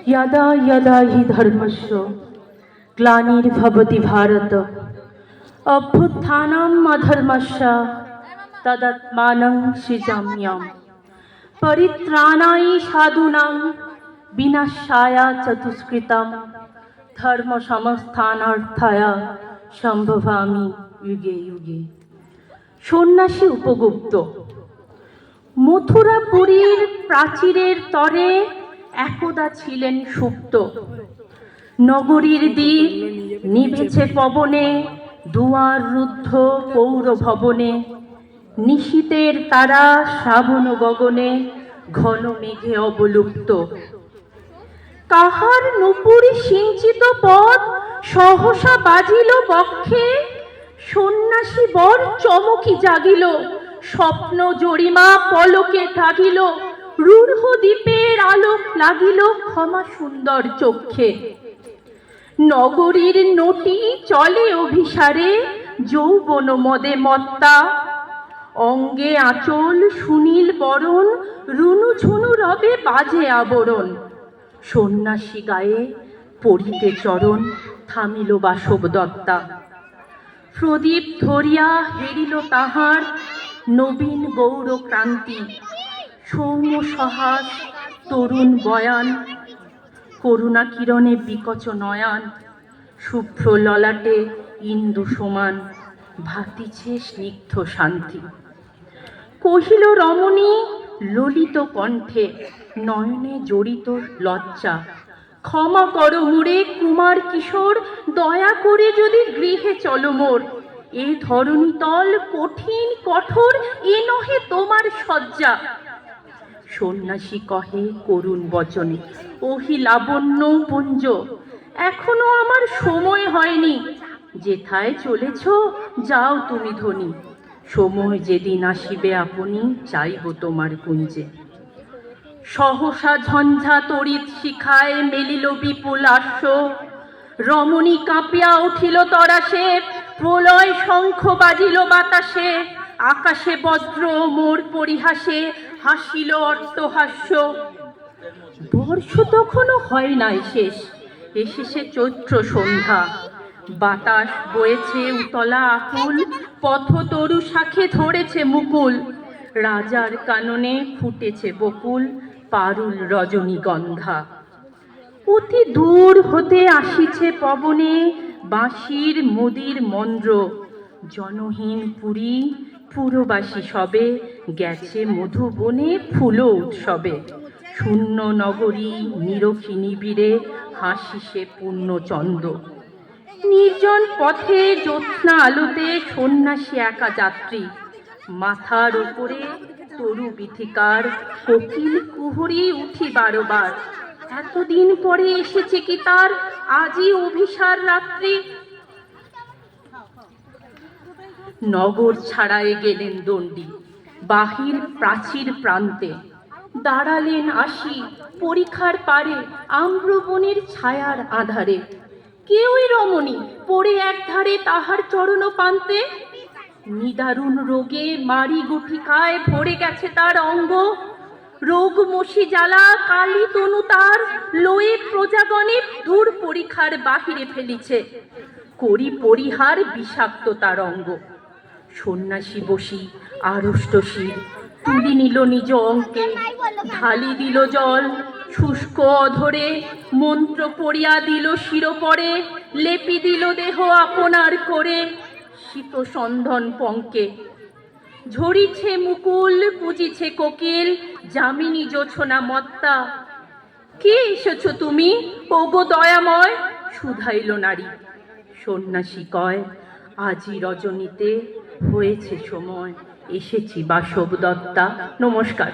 यदा यदा हि धर्मस्य ग्लानिर्भवति भारत अभ्युत्थानम् अधर्मस्य तदात्मानं सृजाम्यहम् परित्राणाय साधूनां विनाशाय च दुष्कृतां धर्म संस्थानार्थाय সম্ভবামি যুগে যুগে। সন্ন্যাসী উপগুপ্ত। মথুরাপুরীর প্রাচীরের তরে একদা ছিলেন সুপ্ত। নগরীর দ্বীপ নিভেছে পবনে, দুয়ার রুদ্ধ পৌর ভবনে। নিশীতের তারা শ্রাবণ গগনে, ঘন মেঘে অবলুপ্ত। কাহার নূপুর সিঞ্চিত পদ সহসা বাজিল বক্ষে। সন্ন্যাসী বর চমকি জাগিল, স্বপ্ন জরিমা পলকে থাকিল। রূঢ় দ্বীপের আলোক লাগিল ক্ষমা সুন্দর চক্ষে। নগরীর নটি চলে অভিসারে, যৌবন মদে মত্তা। অঙ্গে আঁচল সুনীল বরণ, রুনু ঝুনু রবে বাজে আবরণ। সন্ন্যাসী গায়ে পড়িতে চরণ, থামিল বাসব দত্তা। প্রদীপ ধরিয়া হেরিল তাহার নবীন গৌর ক্রান্তি। সৌম্য সহাস তরুণ বয়ান, করুণা কিরণে বিকচ নয়ান। শুভ্র ললাটে ইন্দু সমান, ভাতিছে স্নিগ্ধ শান্তি। কহিল রমণী ললিত কণ্ঠে, নয়নে জড়িত লজ্জা। ক্ষমা করো মোরে কুমার কিশোর, দয়া করে যদি গৃহে চলো মোর। এ ধরণী তল কঠিন কঠোর, এ নহে তোমার সজ্জা। সন্ন্যাসী কহে করুণ বচনে, ওহি লাবণ্য পুঞ্জ। এখনো আমার সময় হয়নি, যেথায় চলেছ যাও তুমি ধনী। সময় যেদিন আসিবে আপনি, চাইব তোমার কুঞ্জে। সহসা ঝঞ্ঝা তড়িৎ শিখায় মেলিল বিপুল আশ্ব। রমণী কাঁপিয়া উঠিল তরাসে, প্রলয় শঙ্খ বাজিল বাতাসে। আকাশে বজ্র মোর পরিহাসে, হাসিল অট্টহাস্য। বর্ষ তখনও হয় নাই শেষ, এসেছে চৈত্র সন্ধ্যা। বাতাস বয়েছে উতলা আকুল, পথ তরু শাখে ধরেছে মুকুল। রাজার কাননে ফুটেছে বকুল, পারুল রজনীগন্ধা। অতি দূর হতে আসিছে পবনে, বাঁশির মুদির মন্দ্র। জনহীন পুরী পুরবাসী সবে, গেছে মধুবনে ফুল উৎসবে। শূন্য নগরী নিরখী নিবিড়ে, হাসিছে পূর্ণচন্দ্র। নির্জন পথে জ্যোৎস্না আলোতে সন্ন্যাসী একা যাত্রী। মাথার উপরে তরু বিথিকার, কোকিল কুহুরি উঠি বারবার। এতদিন পরে এসেছে কি তার আজই অভিসার রাত্রি। নগর ছাড়ায়ে গেলেন দণ্ডী, বাহির প্রাচীর প্রান্তে। দাঁড়ালেন আসি পরিখার পারে, আম্রবনের ছায়ার আধারে। কেউই রমণী পড়ে একধারে তাহার চরণ পান্তে। নিদারুণ রোগে মারি গুঠিকায় ভরে গেছে তার অঙ্গ। রোগ মশি জ্বালা কালী তনু তার, লয়ে প্রজাগণে দূর পরিখার বাহিরে ফেলিছে। করি পরিহার বিষাক্ত তার অঙ্গ। সন্ন্যাসী বসি আড়ষ্ট শির, তুলি নিল নিজ অঙ্কে। ঢালি দিল জল শুষ্ক অধরে, মন্ত্র পড়িয়া দিল শিরোপরে। লেপি দিল দেহ আপনার করে, শীত সন্ধন পঙ্কে। ঝরিছে মুকুল পুজিছে কোকিল, যামিনী জোছনা মত্তা। কে এসেছ তুমি ওগো দয়াময়, শুধাইল নারী। সন্ন্যাসী কয়, আজি রজনীতে হয়েছে সময়, এসেছি বাসব দত্তা। নমস্কার।